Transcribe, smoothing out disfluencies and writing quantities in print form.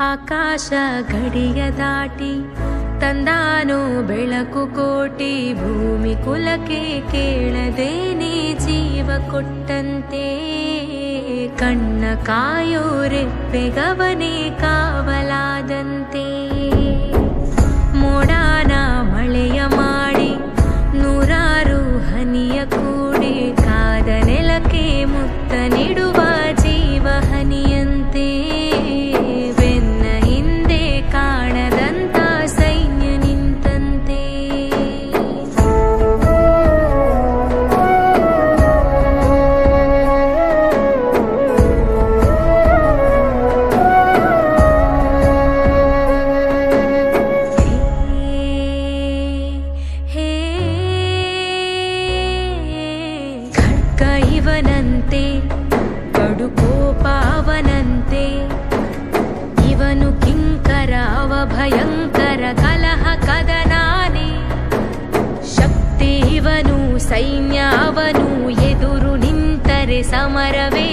ಆಕಾಶ ಗಡಿಯ ದಾಟಿ ತಂದಾನೋ ಬೆಳಕು ಕೋಟಿ, ಭೂಮಿ ಕುಲಕ್ಕೆ ಕೇಳದೇನೆ ಜೀವ ಕೊಟ್ಟಂತೆ. ಕಣ್ಣ ಕಾಯೋ ರೆಪ್ಪೆಗವನೇ ಕಾವಲಾದಂತೆ. ಮೋಡಾನ ಮಳೆಯ ಮಾಡಿ ನೂರಾರು ಹನಿಯ ಕೂಡಿ, ಕಾದ ನೆಲಕ್ಕೆ ಮುತ್ತ ನೀಡುವ ಜೀವ ಹನಿಯಂತೆ. ಬೆನ್ನ ಹಿಂದೆ ಕಾಣದಂತ ಸೈನ್ಯ ನಿಂತಂತೆ. ಖಡ್ಗ ಇವನಂತೆ, ಕಡು ಕೋಪ ಅವನಂತೆ. ಇವನು ಕಿಂಕರ ಅವ ಭಯಂಕರ, ಕಲಹ ಕದನಾನೆ. ಶಕ್ತಿ ಇವನು, ಸೈನ್ಯ ಅವನು, ಎದುರು ನಿಂತರೆ ಸಮರವೇ.